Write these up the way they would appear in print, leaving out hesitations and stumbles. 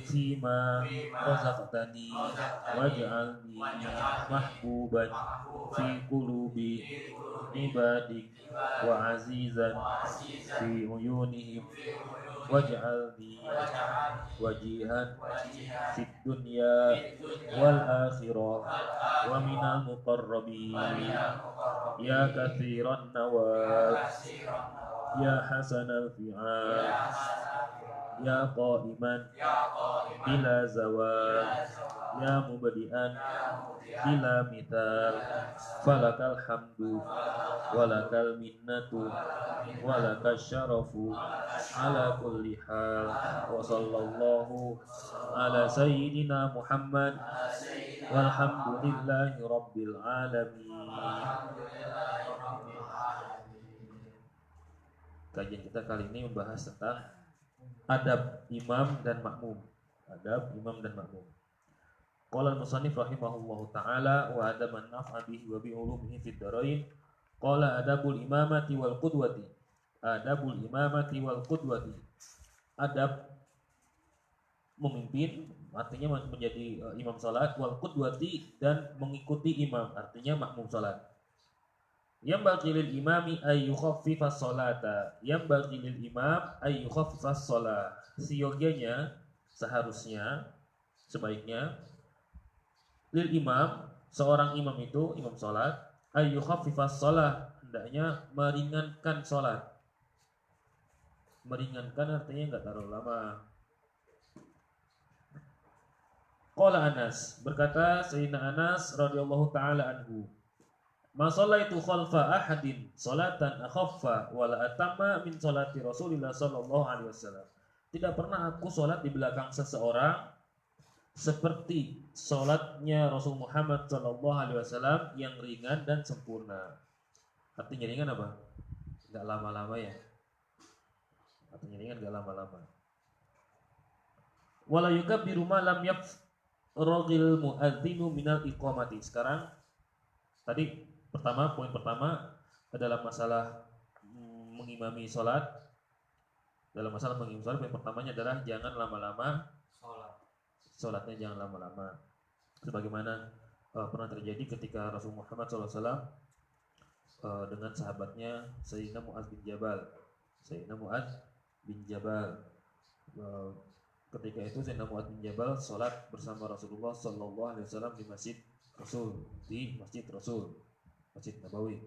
fima razaqtani waj'alni mahbuban fi qulubi ibadik wa azizan fi uyunihim waj'alni wajihan fid dunya wal akhirah wa minal muqarrabin ya katsiran nawal ya hasanal fi'al ya qa'iman bila zawal ya mubadi'an bila mithal falakal hamdu walakal minnatu walakal syarafu ala kulli hal wa sallallahu ala sayyidina Muhammad walhamdulillahi rabbil alamin. Kajian kita kali ini membahas tentang adab imam dan makmum. Adab imam dan makmum. Qala al-musannif rahimahullahu ta'ala wa adaban naf'a bihi wa bi ulumihi fid dharain. Qala adabul imamati wal qudwati. Adabul imamati wal qudwati. Adab memimpin artinya menjadi imam salat, wal qudwati dan mengikuti imam artinya makmum salat. Yang bagi lil imami ay yukhaffifas salata. Yang bagi lil imam ay yukhaffifas salat. Seyogianya, seharusnya, sebaiknya lil imam, seorang imam itu, imam salat, ay yukhaffifas salat, hendaknya meringankan salat. Meringankan artinya enggak terlalu lama. Qala Anas, berkata Sayyidina Anas radhiyallahu taala anhu, ma shallaitu khalfa ahadin salatan akhaffa wala atamma min salati Rasulillah sallallahu alaihi wasallam. Tidak pernah aku salat di belakang seseorang seperti salatnya Rasul Muhammad sallallahu alaihi wasallam yang ringan dan sempurna. Artinya ringan apa? Enggak lama-lama ya. Artinya ringan enggak lama-lama. Wala yukabbiru ma lam yafragil muadzinu minal iqamati. Sekarang tadi poin pertama adalah masalah mengimami sholat. Dalam masalah mengimami sholat, poin pertamanya adalah jangan lama-lama sholatnya, jangan lama-lama. Sebagaimana pernah terjadi ketika Rasul Muhammad SAW dengan sahabatnya Sayyidina Mu'adz bin Jabal. Ketika itu Sayyidina Mu'adz bin Jabal sholat bersama Rasulullah SAW di Masjid Rasul, Masjid Nabawi.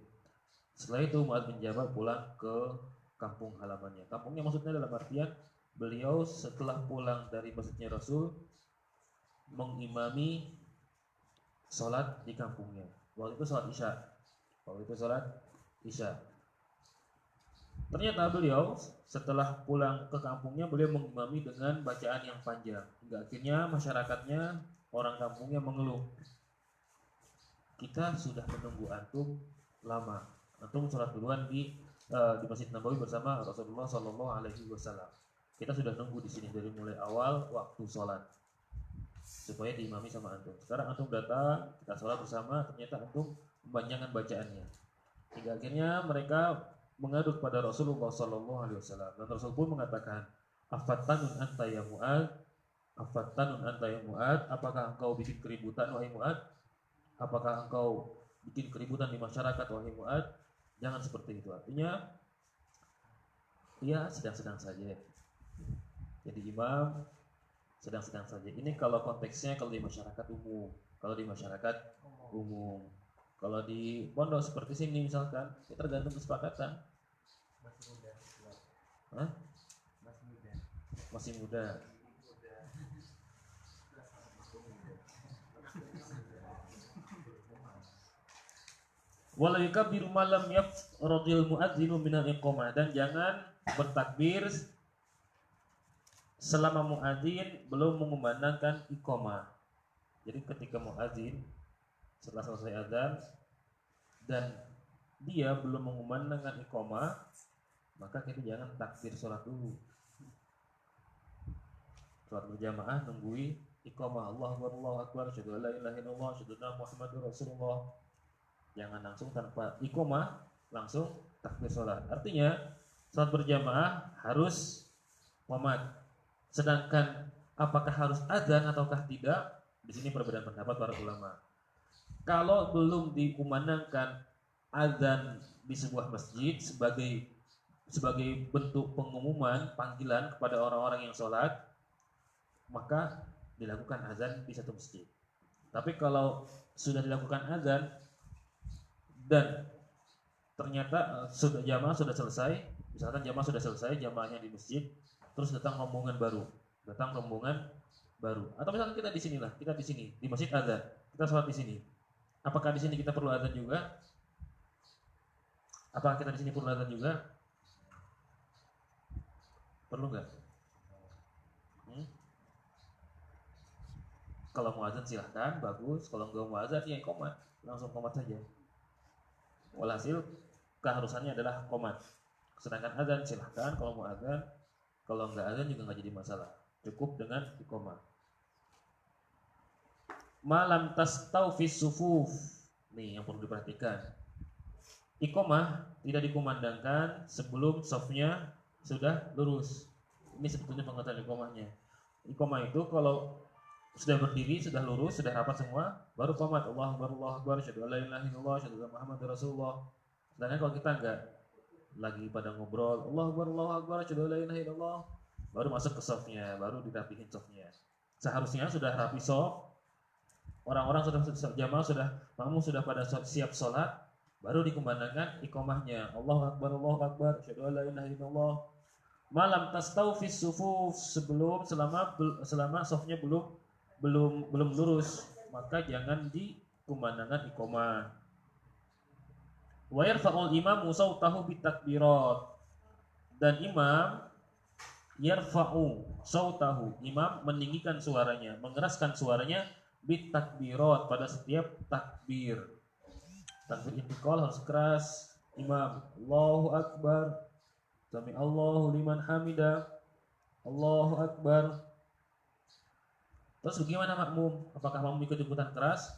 Setelah itu Mu'adz bin Jabal pulang ke kampung halamannya. Kampungnya maksudnya dalam artian beliau setelah pulang dari masjidnya Rasul mengimami sholat di kampungnya. Waktu itu sholat Isya. Ternyata beliau setelah pulang ke kampungnya beliau mengimami dengan bacaan yang panjang. Hingga akhirnya masyarakatnya, orang kampungnya mengeluh, kita sudah menunggu antum lama. Antum sholat duluan di Masjid Nabawi bersama Rasulullah Sallallahu Alaihi Wasallam. Kita sudah nunggu di sini dari mulai awal waktu sholat supaya diimami sama antum. Sekarang antum datang, kita sholat bersama, ternyata antum mempanjangkan bacaannya. Hingga akhirnya mereka mengadu kepada Rasulullah Sallallahu Alaihi Wasallam. Dan Rasul pun mengatakan, afattanun anta ya Mu'adz, apakah engkau bikin keributan wahai Mu'adz? Apakah engkau bikin keributan di masyarakat wahai Mu'adz? Jangan seperti itu. Artinya ya sedang-sedang saja. Jadi imam sedang-sedang saja. Ini kalau konteksnya kalau di masyarakat umum. Kalau di pondok seperti sini misalkan, ya tergantung kesepakatan. Masih muda. Wala yukabbiru ma lam yafradil muadzinu minal iqamah, dan jangan bertakbir selama muadzin belum mengumandangkan iqamah. Jadi ketika muadzin setelah selesai azan dan dia belum mengumandangkan iqamah, maka kita jangan takbir sholat dulu. Sholat berjamaah nunggui iqamah, Allahu Akbar, asyhadu an la ilaha illallah, asyhadu anna Muhammadur Rasulullah. Jangan langsung tanpa iqamah langsung takbir sholat. Artinya sholat berjamaah harus qomat. Sedangkan apakah harus azan ataukah tidak? Di sini perbedaan pendapat para ulama. Kalau belum dikumandangkan azan di sebuah masjid sebagai bentuk pengumuman panggilan kepada orang-orang yang sholat, maka dilakukan azan di satu masjid. Tapi kalau sudah dilakukan azan dan ternyata jamaah sudah selesai, misalkan jamaah sudah selesai, jamaahnya di masjid, terus datang rombongan baru, atau misalkan kita di sinilah, kita di sini di masjid azan, kita sholat di sini. Apakah di sini kita perlu azan juga? Apakah kita di sini perlu azan juga? Perlu nggak? Kalau mau azan silahkan, bagus. Kalau nggak mau azan ya qomat, langsung qomat saja. Walhasil keharusannya adalah qomat. Sedangkan azan silahkan, kalau mau azan, kalau nggak azan juga nggak jadi masalah. Cukup dengan iqomah. Malam tastawfis sufuf. Nih yang perlu diperhatikan. Iqomah tidak dikumandangkan sebelum safnya sudah lurus. Ini sebetulnya pengertian iqomahnya. Iqomah itu kalau sudah berdiri, sudah lurus, sudah rapat semua, baru qomat. Allahu Akbar, Allahu Akbar, asyhadu an la ilaha illallah, asyhadu anna Muhammadar Rasulullah. Sedangkan kalau kita enggak, lagi pada ngobrol, Allahu Akbar, asyhadu an la ilaha illallah, baru masuk ke safnya, baru dirapihin safnya. Seharusnya sudah rapi saf, orang-orang sudah jamaah sudah makmum sudah pada siap sholat, baru dikumandangkan iqomahnya. Allahu Akbar, asyhadu an la ilaha illallah. Malam tastawfis sufuf, selama safnya belum lurus, maka jangan dikumandangkan iqomah. Wa yarfa'ul imamu sautahu bitakbirat, dan imam yarfa'u sautahu, imam meninggikan suaranya, mengeraskan suaranya bitakbirat, pada setiap takbir. Takbir intiqal harus keras. Imam Allahu Akbar, sami Allahu liman hamidah, Allahu Akbar. Terus bagaimana makmum? Apakah makmum ikut-ikutan keras?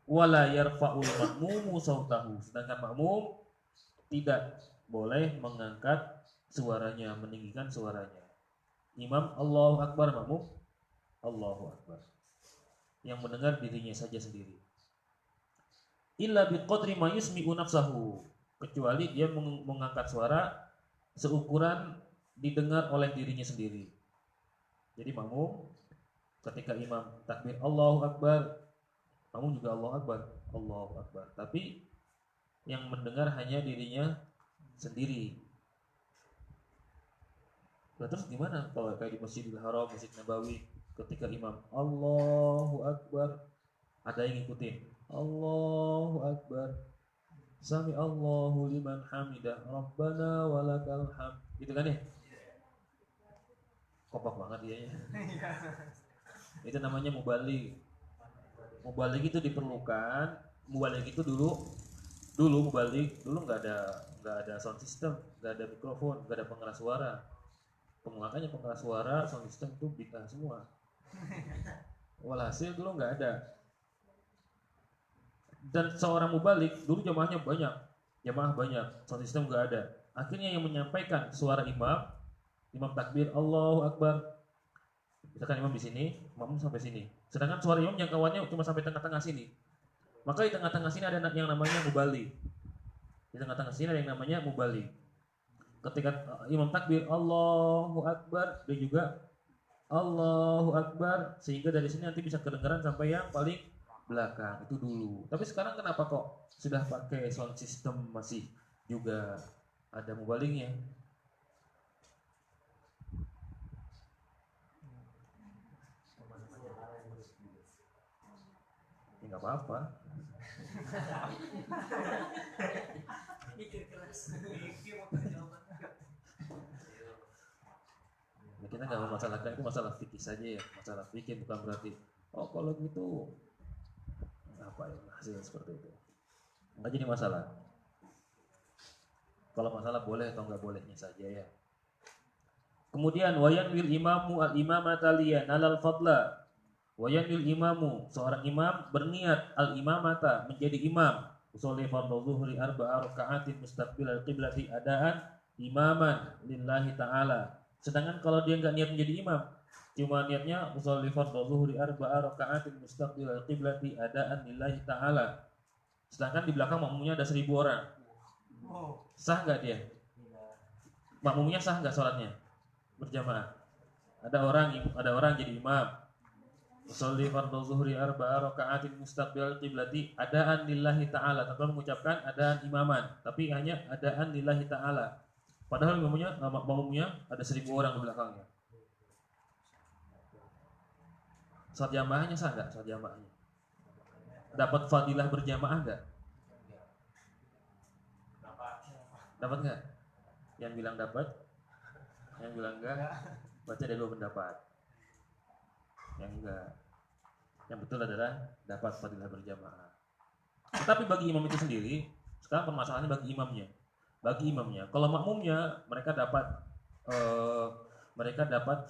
Wala yarfa'ul makmumu sautahu, sedangkan makmum tidak boleh mengangkat suaranya, meninggikan suaranya. Imam Allahu Akbar, makmum Allahu Akbar. Yang mendengar dirinya saja sendiri. Illa biqadri ma yusmi'u nafsahu, kecuali dia mengangkat suara seukuran didengar oleh dirinya sendiri. Jadi makmum ketika imam takbir Allahu Akbar, makmum juga Allahu Akbar, Allahu Akbar. Tapi yang mendengar hanya dirinya sendiri. Nah, terus gimana kalau kayak di Masjidil Haram, Masjid Nabawi, ketika imam Allahu Akbar, ada yang ngikutin Allahu Akbar, sami Allahu liman hamidah, Rabbana walakal hamd, gitu kan ya? Kompak banget dia ya. Itu namanya mubalik. Mubalik itu diperlukan. Mubalik itu dulu mubalik dulu nggak ada sound system, nggak ada mikrofon, nggak ada pengeras suara. Makanya pengeras suara, sound system itu bid'ah semua. Walhasil dulu nggak ada. Dan seorang mubalik dulu jamaah banyak, sound system nggak ada. Akhirnya yang menyampaikan suara imam takbir Allahu Akbar. Misalkan imam di sini, makmum sampai sini. Sedangkan suara imam jangkauannya cuma sampai tengah-tengah sini. Maka di tengah-tengah sini ada yang namanya mubalik. Di tengah-tengah sini ada yang namanya mubalik. Ketika imam takbir Allahu Akbar, dia juga Allahu Akbar, sehingga dari sini nanti bisa kedengaran sampai yang paling belakang. Itu dulu. Tapi sekarang kenapa kok sudah pakai sound system masih juga ada mubaliknya? Nggak apa-apa. Ya, kita nggak memasalahkan, itu masalah fikih saja ya, masalah fikih, bukan berarti oh kalau gitu apa ya hasil seperti itu. Nggak jadi masalah. Kalau masalah boleh atau nggak bolehnya saja ya. Kemudian wayan wil imamu al imamata liyan alal fadla. Wayanil imamu, seorang imam berniat al-imamata, menjadi imam. Usolli fardhu zuhri arba'a raka'atin mustaqbilal qiblati adaan imaman lillahi ta'ala. Sedangkan kalau dia enggak niat menjadi imam, Cuma niatnya usolli fardhu zuhri arba'a raka'atin mustaqbilal qiblati adaan lillahi ta'ala. Sedangkan di belakang makmumnya ada 1000 orang. Sah nggak dia? Makmumnya sah nggak sholatnya berjamaah? Ada orang jadi imam. Usolli fardhu zuhri arba'a raka'atin mustaqbilal qiblati adaan lillahi ta'ala. Tanpa mengucapkan adaan imaman, tapi hanya adaan lillahi ta'ala. Padahal makmumnya ada 1000 orang di belakangnya. Sholat jamaahnya sah nggak? Sholat jamaahnya dapat fadilah berjamaah nggak? Dapat nggak? Yang bilang dapat, yang bilang enggak, baca ada 2 pendapat. Yang enggak, yang betul adalah dapat fadilah berjamaah. Tetapi bagi imam itu sendiri, sekarang permasalahannya bagi imamnya. Bagi imamnya, kalau makmumnya mereka dapat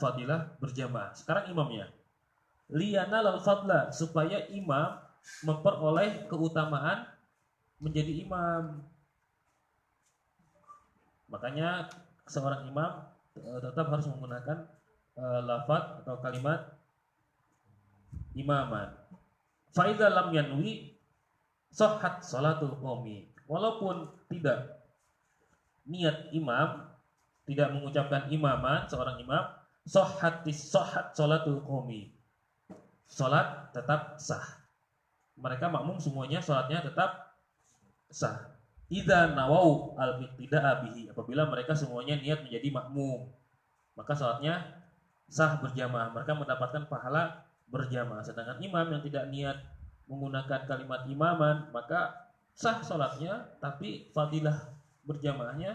fadilah berjamaah. Sekarang imamnya, liyana lal fadla, supaya imam memperoleh keutamaan menjadi imam. Makanya seorang imam tetap harus menggunakan lafaz atau kalimat imaman. Fa idza lam yanwi sahhat salatul qaumi. Walaupun tidak niat imam, tidak mengucapkan imaman seorang imam, sahhat salatul qaumi. Salat tetap sah. Mereka makmum semuanya salatnya tetap sah. Idza nawau al-ibtida'a bihi, apabila mereka semuanya niat menjadi makmum, maka salatnya sah berjamaah, mereka mendapatkan pahala berjamaah. Sedangkan imam yang tidak niat menggunakan kalimat imaman, maka sah salatnya tapi fadilah berjamaahnya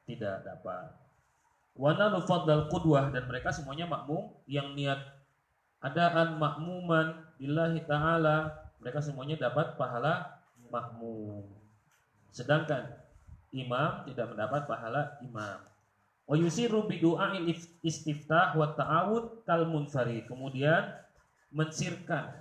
tidak dapat. Wa nalu fadlal qudwah, dan mereka semuanya makmum yang niat adaan makmuman lillahi ta'ala, mereka semuanya dapat pahala makmum. Sedangkan imam tidak mendapat pahala imam. Wa yusiru bi du'ail istiftah wa ta'awud kal munfarid. Kemudian mensirkan,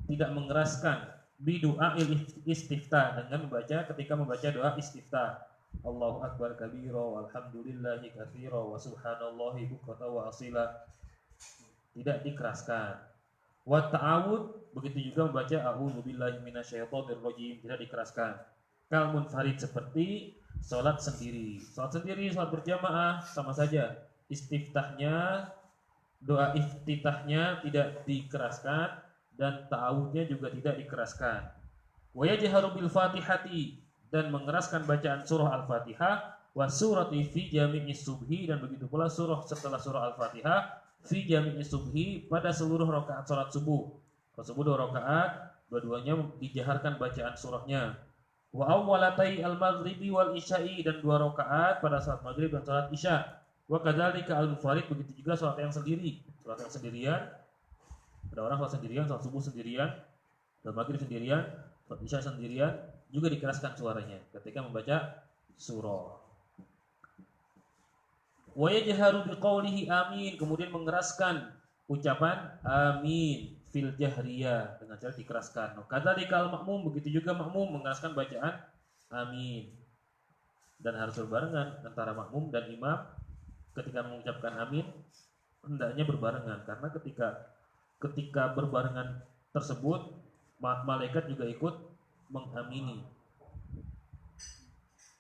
tidak mengeraskan bi du'ail istiftah, dengan membaca ketika membaca doa istiftah. Allahu akbar kabira walhamdulillahi katsira wa subhanallahi bukratan wa asila. Tidak dikeraskan. Wa ta'awud, begitu juga membaca a'udzubillahi minasyaitonir rajim, tidak dikeraskan. Kal munfarid, seperti salat sendiri. Salat sendiri, salat berjamaah sama saja. Istiftahnya, doa iftitahnya tidak dikeraskan dan ta'awudnya juga tidak dikeraskan. Wa yajharu bil Fatihati, dan mengeraskan bacaan surah Al-Fatihah, wa surati fi jami'is subhi, dan begitu pula surah setelah surah Al-Fatihah fi jami'i subhi, pada seluruh rakaat salat subuh. Salat subuh 2 rakaat, dua-duanya dijaharkan bacaan surahnya. Wa awwalatai al-maghribi wal isya'i, dan 2 rakaat pada salat maghrib dan salat isya. Wa kadzalika al-munfarid, begitu juga salat yang sendiri, salat yang sendirian. Ada orang salat sendirian, salat subuh sendirian, salat maghrib sendirian, salat isya sendirian, juga dikeraskan suaranya ketika membaca surah. Wa yajharu biqaulihi amin, kemudian mengeraskan ucapan amin fil jahriyah, dengan cara dikeraskan. Kadzalikal makmum, begitu juga makmum mengeraskan bacaan amin. Dan harus berbarengan antara makmum dan imam ketika mengucapkan amin, hendaknya berbarengan, karena ketika berbarengan tersebut malaikat juga ikut mengamini.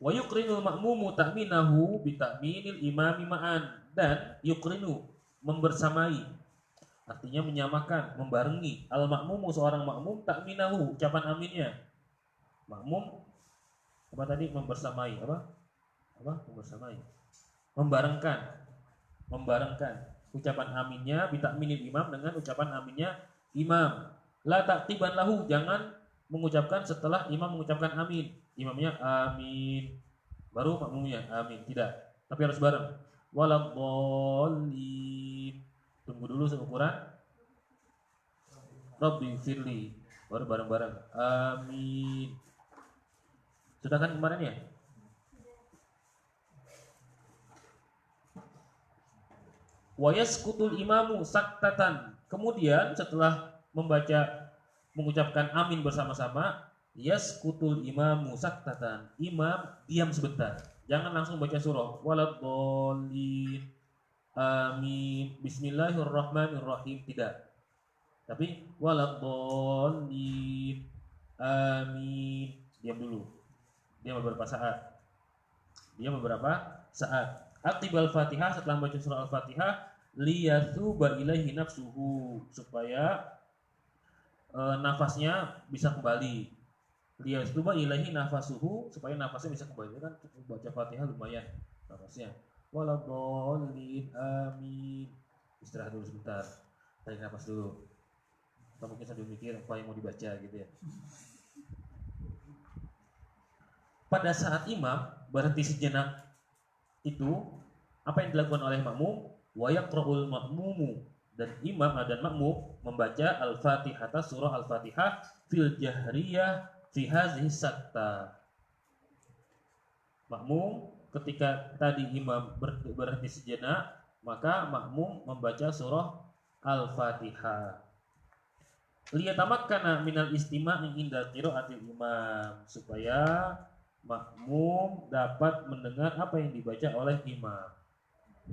Wa yuqrinul makmumu ta'minahu bi ta'minil imami ma'an, dan yuqrinu membersamai, artinya menyamakan, membarengi al makmumu seorang makmum ta'minahu ucapan aminnya. Makmum apa tadi? Membersamai apa? Membersamai. Membarengkan ucapan aminnya bi ta'minil imam, dengan ucapan aminnya imam. La taqiban lahu, jangan mengucapkan setelah imam mengucapkan amin. Imamnya amin, baru makmumnya amin, tidak, tapi harus bareng. Waladhdallin, tunggu dulu seukuran Rabbi firli, baru bareng-bareng amin. Sudah kan kemarin ya? Wa yaskutul imamu saktatan, kemudian setelah mengucapkan amin bersama-sama, yaskutul imamu saktatan, imam diam sebentar, jangan langsung baca surah waladhdallin. amin, bismillahirrahmanirrahim, tidak. Tapi waladhdallin, amin. Diam dulu. Diam beberapa saat. Diam beberapa saat. Aqibal Fatihah, setelah membaca surah Al-Fatihah, liyathuba ilaihi nafsuhu, supaya nafasnya bisa kembali. Liyathuba ilaihi nafasuhu, supaya nafasnya bisa kembali. Kan baca Fatihah lumayan nafasnya. Waladhdallin, amin. Istirahat dulu sebentar. Tarik nafas dulu. Atau mungkin sambil mikir apa yang mau dibaca gitu ya. Pada saat imam berhenti sejenak itu, apa yang dilakukan oleh makmum? Wa yaqra'ul makmumu, dan imam dan makmum membaca Al-Fatihah, surah Al-Fatihah fil jahriyah fi hadhihi sakta. Makmum ketika tadi imam berhenti sejenak, maka makmum membaca surah Al-Fatihah. Liyatamakkana minal istima'i inda qiraatil imam, supaya makmum dapat mendengar apa yang dibaca oleh imam.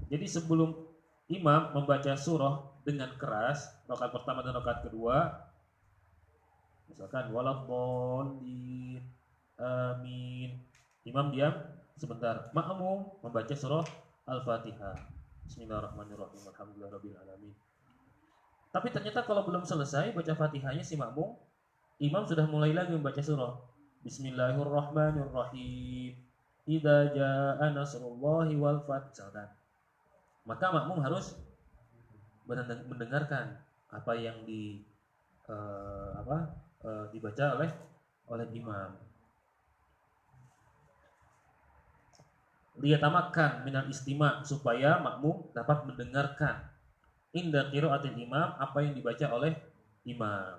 Jadi sebelum imam membaca surah dengan keras, rakaat pertama dan rakaat kedua, misalkan waladhdallin, amin, imam diam sebentar, makmum membaca surah Al-Fatihah, bismillahirrahmanirrahim, alhamdulillahirabbil alamin. Tapi ternyata kalau belum selesai baca Fatihahnya si makmum, imam sudah mulai lagi membaca surah. Bismillahirrahmanirrahim. Idza jaa nasrullahi wal fath. Maka makmum harus mendengarkan apa yang dibaca oleh imam. Liyatamakan minal istima', supaya makmum dapat mendengarkan inda qiraatil imam apa yang dibaca oleh imam.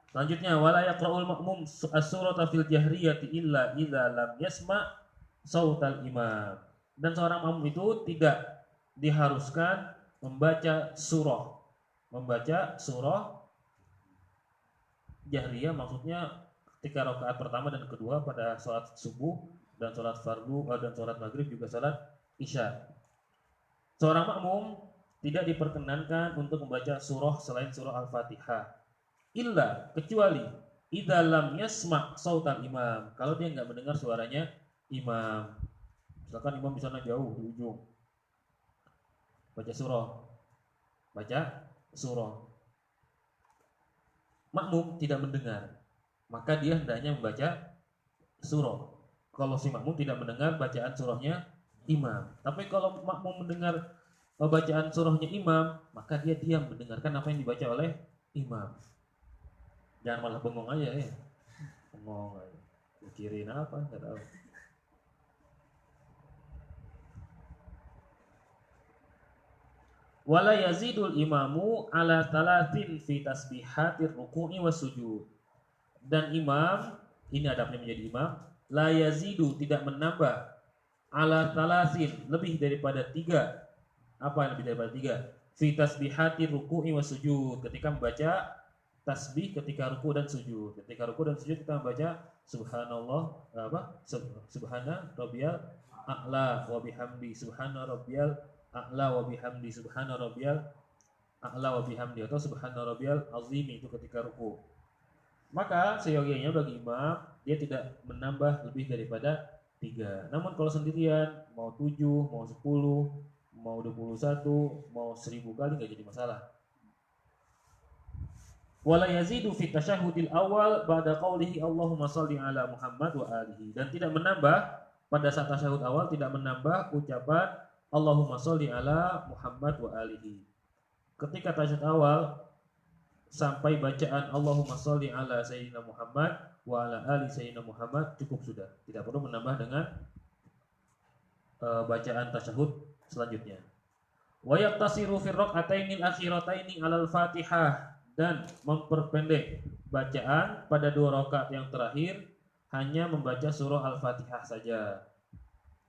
Selanjutnya, wala yaqra'ul makmum as-surata fil jahriyati illa idza lam yasma' sautal imam. Dan seorang makmum itu tidak diharuskan membaca surah jahriyah, maksudnya ketika rakaat pertama dan kedua pada sholat subuh dan sholat fardu dan sholat maghrib juga sholat isya. Seorang makmum tidak diperkenankan untuk membaca surah selain surah Al-Fatihah. Illa, kecuali idza lam yasma' sautal imam, kalau dia nggak mendengar suaranya imam. Misalkan imam di sana jauh di ujung, baca surah, makmum tidak mendengar, maka dia hendaknya membaca surah. Kalau si makmum tidak mendengar bacaan surahnya imam, tapi kalau makmum mendengar bacaan surahnya imam, maka dia diam mendengarkan apa yang dibaca oleh imam. Jangan malah bengong aja ya. Bengong aja. Mikirin apa? Enggak tahu. Wala yazidul imamu ala talatin fi tasbihatir ruku'i was sujud. Dan imam, ini adabnya menjadi imam, la yazidu, tidak menambah, ala talatin, lebih daripada 3. Apa yang lebih daripada 3? Fi tasbihatir ruku'i was sujud, ketika membaca tasbih ketika ruku dan sujud. Ketika ruku dan sujud kita membaca subhanallah, subhana rabbiyal a'la wa bihamdi, subhana rabbiyal a'la wa bihamdi, subhana rabbiyal a'la wa bihamdi, atau subhana rabbiyal azim, itu ketika ruku. Maka seyogianya bagi imam dia tidak menambah lebih daripada 3. Namun kalau sendirian mau 7, mau 10, mau 21, mau 1000 kali nggak jadi masalah. Wala yazidu fi tasyahhudil awal ba'da qaulihi Allahumma shalli ala Muhammad wa alihi, dan tidak menambah pada saat tasyahud awal, tidak menambah ucapan Allahumma shalli ala Muhammad wa alihi. Ketika tasyahud awal sampai bacaan Allahumma shalli ala sayyidina Muhammad wa ala ali sayyidina Muhammad cukup sudah, tidak perlu menambah dengan bacaan tasyahud selanjutnya. Wa yaqtasiru fi rak'atainil akhirataini 'alal Fatihah, dan memperpendek bacaan pada 2 rakaat yang terakhir hanya membaca surah Al-Fatihah saja.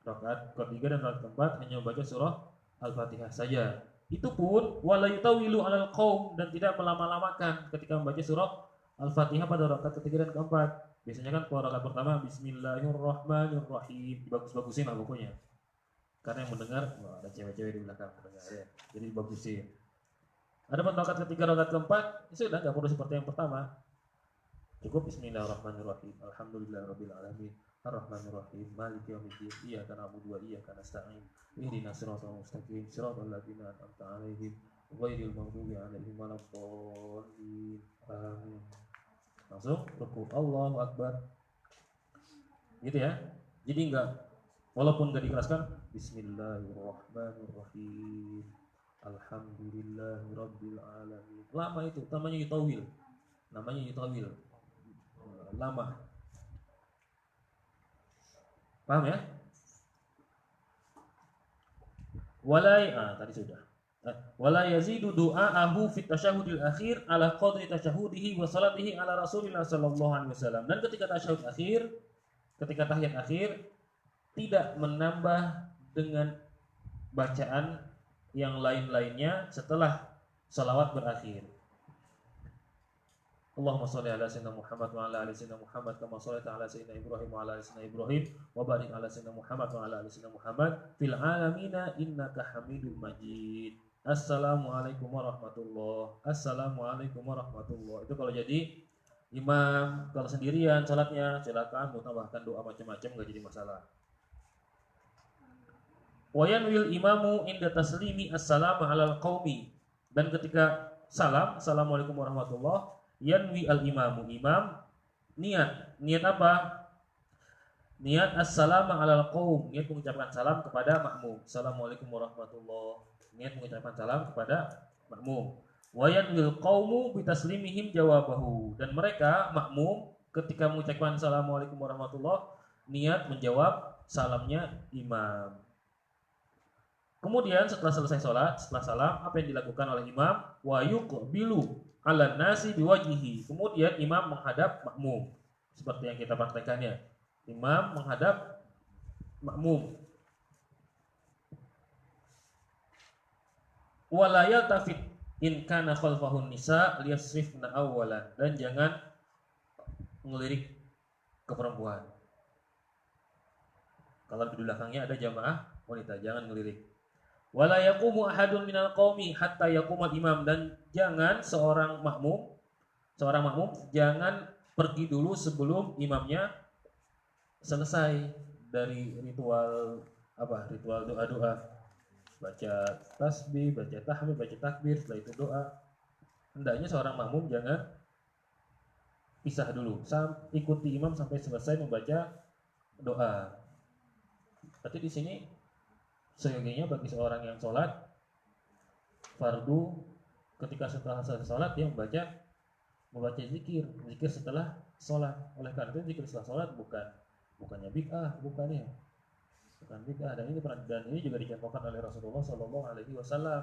Rakaat ketiga dan rakaat keempat hanya membaca surah Al-Fatihah saja. Itu pun wala yutawilu 'alal qaum, dan tidak melama-lamakan ketika membaca surah Al-Fatihah pada rakaat ketiga dan keempat. Biasanya kan kalau rakaat pertama bismillahirrahmanirrahim, dibagus-bagusin lah pokoknya. Karena yang mendengar, ada cewek-cewek di belakang mendengar ya. Jadi bagusin. Ada rakaat ketiga, rakaat keempat, sudah nggak perlu seperti yang pertama. Cukup Bismillahirrahmanirrahim. Alhamdulillahirabbil alamin. Arrahmanirrahim. Maliki yaumiddin. Iyyaka na'budu wa iyyaka nasta'in. Ihdinas siratal mustaqim. Siratal ladzina an'amta 'alaihim ghairil maghdubi 'alaihim waladdallin. Amin. Langsung ruku. Allahu Akbar. Gitu ya. Jadi enggak, walaupun enggak dikeraskan, Bismillahirrahmanirrahim. Alhamdulillahirabbil alamin. Lama itu, namanya yutawil. Lama. Paham ya? Tadi sudah. Wala yazidu du'aahu fit tasyahhudil akhir ala qadri tasyahudihi wa salatihi ala Rasulillah sallallahu alaihi wasallam. Dan ketika tasyahud akhir, ketika tahiyat akhir, tidak menambah dengan bacaan yang lain-lainnya setelah salawat berakhir. Allahumma sholli ala sayyidina Muhammad wa ala ali sayyidina Muhammad kama shallaita ala sayyidina Ibrahim wa ala ali sayyidina Ibrahim wa barik ala sayyidina Muhammad wa ala ali sayyidina Muhammad fil alamina innaka Hamidum Majid. Assalamualaikum warahmatullahi. Assalamualaikum warahmatullahi. Itu kalau jadi imam. Kalau sendirian salatnya silakan mau tambahkan doa macam-macam, enggak jadi masalah. Wa yanwil imamu inda taslimi assalamu alal qaumi. Dan ketika salam, assalamualaikum warahmatullahi, yanwi al imamu, imam niat apa? Niat assalamu alal qaum, niat mengucapkan salam kepada makmum. Assalamualaikum warahmatullahi, niat mengucapkan salam kepada makmum. Wa yanwil qaumu bitaslimihim jawabahu, dan mereka makmum ketika mengucapkan assalamualaikum warahmatullahi niat menjawab salamnya imam. Kemudian setelah selesai sholat, setelah salam, apa yang dilakukan oleh imam? Wa yuqbilu 'alan nasi biwajhihi. Kemudian imam menghadap makmum. Seperti yang kita praktekannya. Imam menghadap makmum. Wa la yaltafit in kana khalfahun nisa liyasrifna awwalan, dan jangan ngelirik ke perempuan. Kalau di belakangnya ada jamaah wanita, jangan ngelirik. Wala yaqumu ahadun minal qaumi hatta yaqumal imam, dan jangan seorang makmum jangan pergi dulu sebelum imamnya selesai dari ritual doa-doa, baca tasbih, baca tahmid, baca takbir, setelah itu doa. Hendaknya seorang makmum jangan pisah dulu, ikuti imam sampai selesai membaca doa. Berarti di sini seyogianya bagi seorang yang sholat fardu, ketika setelah selesai sholat dia membaca zikir setelah sholat. Oleh karena itu zikir setelah sholat bukannya bid'ah, bukan bid'ah, dan ini juga dicontohkan oleh Rasulullah Shallallahu Alaihi Wasallam.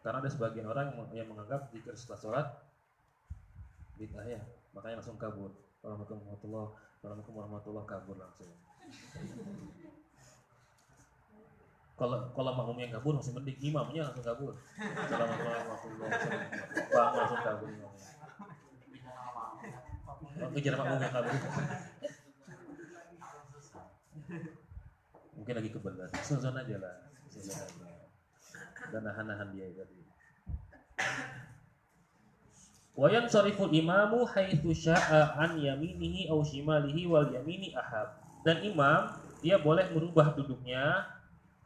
Karena ada sebagian orang yang menganggap zikir setelah sholat bid'ah ya, makanya langsung kabur. Assalamualaikum warahmatullahi kabur langsung. Kalau makmum yang kabur masih mending, imamnya langsung kabur. Assalamualaikum warahmatullahi wabarakatuh. Langsung kabur imamnya. Kejar makmum yang kabur. Mungkin lagi kebelet. Suzon aja lah. Dan nahan dia tadi. Wa yansariful imamu haitsu syaa an yaminihi aw shimalihi wal yamini ahab. Dan imam dia boleh merubah duduknya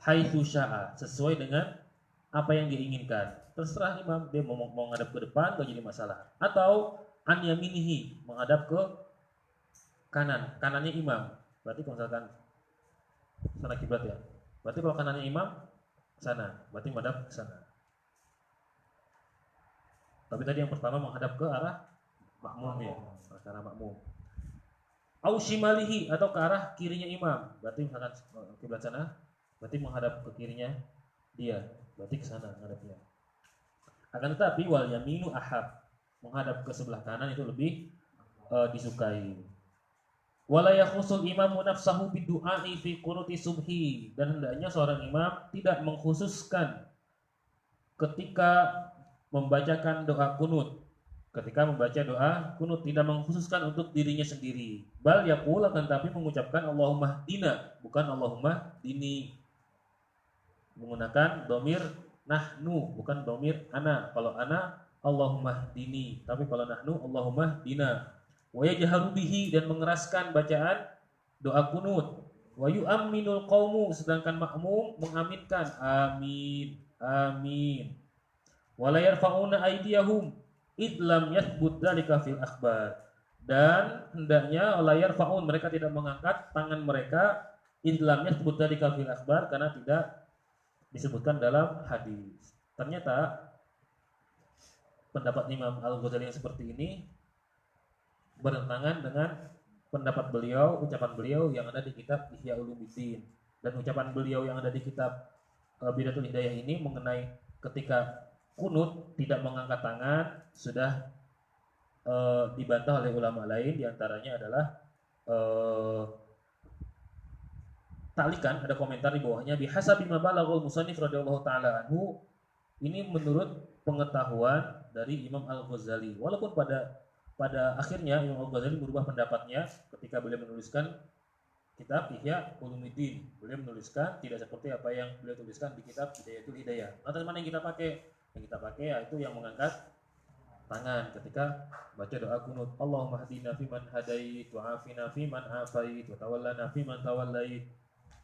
haitsu syaa, sesuai dengan apa yang dia inginkan. Terserah imam, dia mau menghadap ke depan enggak jadi masalah. Atau an yaminihi, menghadap ke kanannya imam. Berarti kalau misalkan sana kiblat ya. Berarti kalau kanannya imam sana, berarti menghadap ke sana. Tapi tadi yang pertama menghadap ke arah makmum ya, ke arah makmum. Au shimalihi, atau ke arah kirinya imam. Berarti misalkan kiblat sana, berarti menghadap ke kirinya dia, berarti ke sana menghadapnya. Akan tetapi wal yaminu ahab, menghadap ke sebelah kanan itu lebih disukai. Wala yakhusul imamu nafsahu bidu'ai fi qunuti subhi, dan hendaknya seorang imam tidak mengkhususkan ketika membacakan doa kunut, ketika membaca doa kunut, tidak mengkhususkan untuk dirinya sendiri. Bal yaqul, akan tapi mengucapkan Allahumma hdina, bukan Allahumma dini. Menggunakan domir nahnu, bukan domir ana. Kalau ana Allahumma hdini, tapi kalau nahnu Allahumma hdina. Wa yajharu bihi, dan mengeraskan bacaan doa kunut. Wa yu'minul qaumu, sedangkan makmum mengaminkan amin amin. Wa la yarfa'una aydiyahum idlam yathbut dzalika fil akhbar, dan hendaknya la yarfa'un, mereka tidak mengangkat tangan mereka, idlam yathbut dzalika fil akhbar, karena tidak disebutkan dalam hadis. Ternyata pendapat Imam Al-Ghazali yang seperti ini bertentangan dengan pendapat beliau, ucapan beliau yang ada di kitab Ihya Ulumuddin, dan ucapan beliau yang ada di kitab Bidatul Hidayah ini mengenai ketika kunut tidak mengangkat tangan sudah dibantah oleh ulama lain. Diantaranya adalah taklikan, ada komentar di bawahnya, bihasabi ma balaghul musannif radhiyallahu taala anhu, ini menurut pengetahuan dari Imam Al-Ghazali, walaupun pada akhirnya Imam Al-Ghazali merubah pendapatnya ketika beliau menuliskan kitab Ihya Ulumuddin. Beliau menuliskan tidak seperti apa yang beliau tuliskan di kitab Bidayatul Hidayah. Lantas mana yang kita pakai? Yang kita pakai yaitu yang mengangkat tangan ketika baca doa kunut. Allahumma hdina fiman hadait, wa afina fiman afait, wa tawallana fiman tawallait.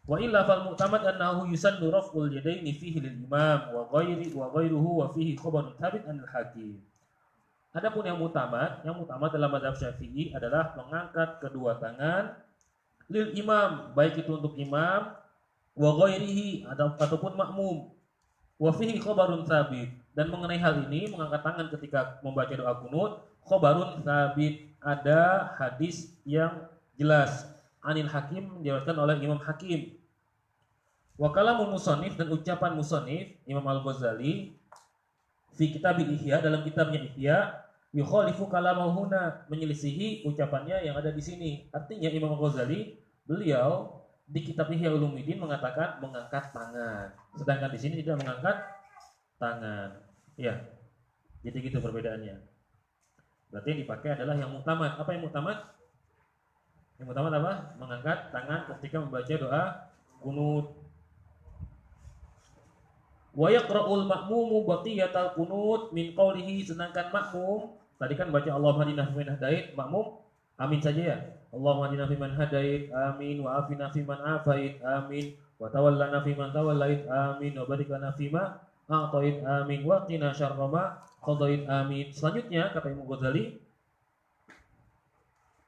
Wa illa fal mu'tamad annahu yusannu raf'ul yadaini fihi lil imam wa ghairuhu wa fihi khabarun thabit anil hakim. Adapun yang mutamad dalam mazhab Syafi'i adalah mengangkat kedua tangan lil imam, baik itu untuk imam, wa ghairihi ataupun makmum, wa fihi khabarun tsabit, dan mengenai hal ini mengangkat tangan ketika membaca doa kunut khabarun tsabit, ada hadis yang jelas, anil hakim, diriwayatkan oleh Imam Hakim. Wa kalamul musannif, dan ucapan musannif Imam Al-Ghazali fi kitab Ihya, dalam kitabnya Ihya, yukhalifu kalamahu huna, menyelisihi ucapannya yang ada di sini. Artinya Imam Al-Ghazali, beliau di kitab Ihya Ulumuddin mengatakan mengangkat tangan, sedangkan di sini tidak mengangkat tangan. Ya. Jadi gitu perbedaannya. Berarti yang dipakai adalah yang mutamad. Apa yang mutamad? Yang mutamad apa? Mengangkat tangan ketika membaca doa kunut. Wa yaqra'ul ma'mumu baqiyatal kunut min qawlihi, sedangkan makmum tadi kan baca Allahumma hadina fiman hadait, makmum amin saja ya. Allahumma hadina fiman hadait, amin, wa afina fiman afait, amin, wa tawallana fiman tawallait, amin, wa barik lana fima a'tait, amin, wa qina syarra ma qadait, amin. Selanjutnya kata Imam Ghazali,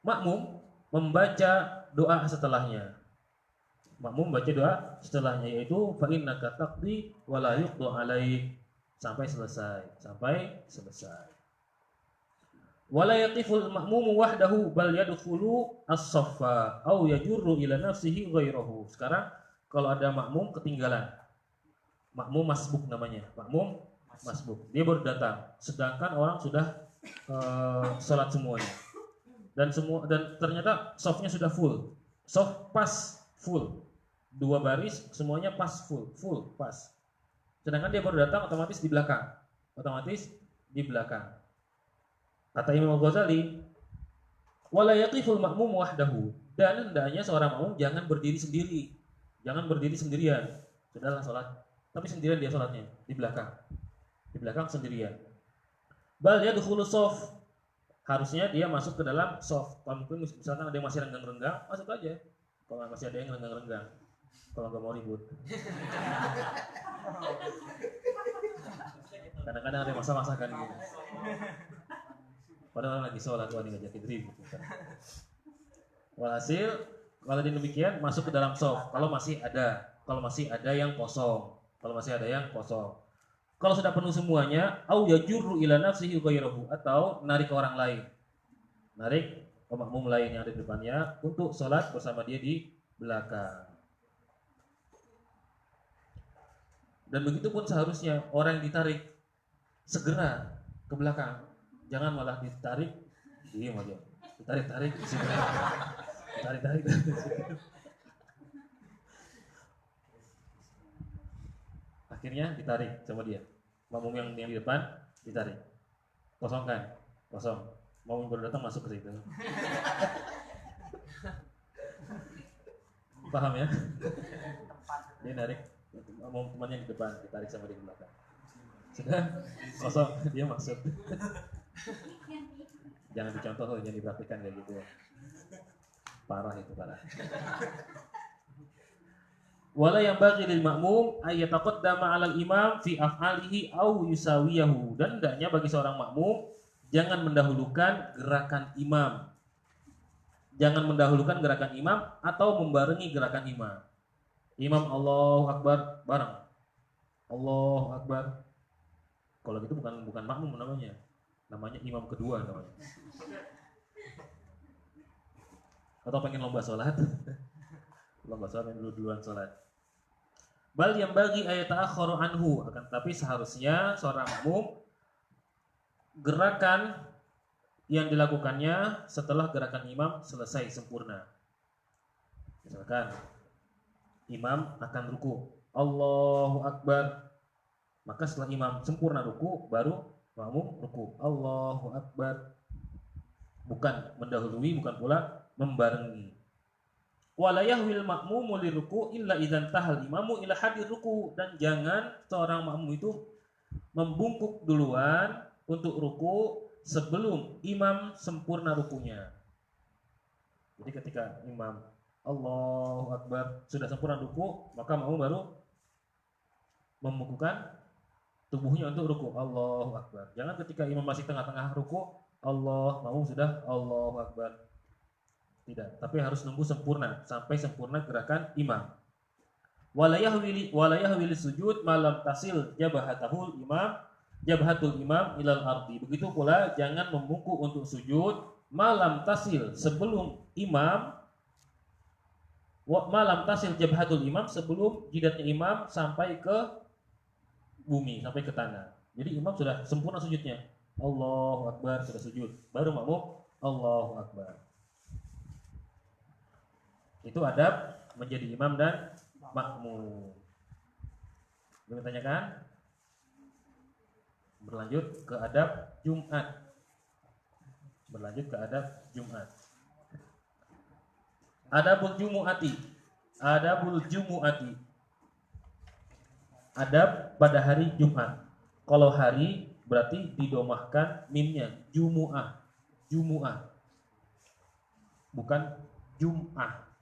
makmum membaca doa setelahnya. Makmum baca doa setelahnya, yaitu fa innaka taqdi wa la yuqda alaik, sampai selesai. Wala yaqiful ma'mumu wahdahu bal yadkhulu as-saffa aw yajurru ila nafsihi ghairahu. Sekarang kalau ada makmum ketinggalan, makmum masbuk namanya, makmum masbuk, dia baru datang sedangkan orang sudah salat semuanya, dan ternyata safnya sudah full, saf pas full, 2 baris semuanya pas full pas, sedangkan dia baru datang, otomatis di belakang. Kata Imam Ghazali, wala yaqiful ma'mum wahdahu, dan hendaknya seorang makmum jangan berdiri sendirian. Sudahlah salat, tapi sendirian dia salatnya di belakang sendirian. Bal yadkhulu shaf, harusnya dia masuk ke dalam shaf. Kalau mungkin misalkan ada yang masih renggang-renggang, masuk aja. Kalau masih ada yang renggang-renggang, kalau nggak mau ribut. Kadang-kadang ada masa-masa kan gitu. Padahal lagi sholat, wah ini ngajakin ribut. Walhasil, kalau demikian masuk ke dalam shaf. Kalau masih ada yang kosong. Kalau sudah penuh semuanya, au yajurru ila nafsihi ghairahu, atau narik ke orang lain. Narik ke makmum lain yang ada di depannya untuk sholat bersama dia di belakang. Dan begitu pun seharusnya orang yang ditarik segera ke belakang. Jangan malah ditarik, diam aja. Ditarik di sini. Ditarik. Akhirnya ditarik sama dia. Makmum yang di depan ditarik. Kosongkan. Kosong. Mau baru datang masuk ke situ. Paham ya? Dia narik mau temannya di depan, ditarik sama di belakang. Sudah kosong, dia masuk. Jangan dicontoh, jangan dipraktikkan kayak gitu. Parah itu, parah. Wala yang bagi lil makmum ayyataqaddama 'alal imam fi af'alihi aw yusawiyahu. Dan hendaknya bagi seorang makmum jangan mendahulukan gerakan imam. Jangan mendahulukan gerakan imam atau membarengi gerakan imam. Imam Allahu Akbar bareng. Allahu Akbar. Kalau gitu bukan makmum namanya. Namanya imam kedua namanya. Atau pengen lomba sholat? Lomba sholat yang duluan sholat. Bal yang bagi ayat ta'akhkharu anhu, akan tapi seharusnya seorang makmum gerakan yang dilakukannya setelah gerakan imam selesai sempurna. Misalkan imam akan ruku, Allahu Akbar. Maka setelah imam sempurna ruku, baru makmum ruku, Allahu Akbar. Bukan mendahului, bukan pula membarengi. Wala yahwil makmumu liruku illa idzan tahal imamu ila hadir ruku. Dan jangan seorang makmum itu membungkuk duluan untuk ruku sebelum imam sempurna rukunya. Jadi ketika imam Allahu Akbar sudah sempurna ruku, maka makmum baru membungkukkan tubuhnya untuk ruku, Allahu Akbar. Jangan ketika imam masih tengah-tengah ruku, makmum sudah Allahu Akbar. Tidak, tapi harus nunggu sempurna sampai sempurna gerakan imam. Walayahwili sujud malam tasil jabhatul imam ilal ardi. Begitu pula jangan membungkuk untuk sujud malam tasil sebelum imam malam tasil jabhatul imam, sebelum jidatnya imam sampai ke bumi, sampai ke tanah. Jadi imam sudah sempurna sujudnya, Allahu Akbar, sudah sujud, baru makmum Allahu Akbar. Itu adab menjadi imam dan makmum. Boleh tanyakan? Berlanjut ke adab Jumat. Adabul Jumu'ati. Adab pada hari Jumat. Kalau hari berarti didomahkan mimnya, Jumu'ah. Bukan Jum'ah.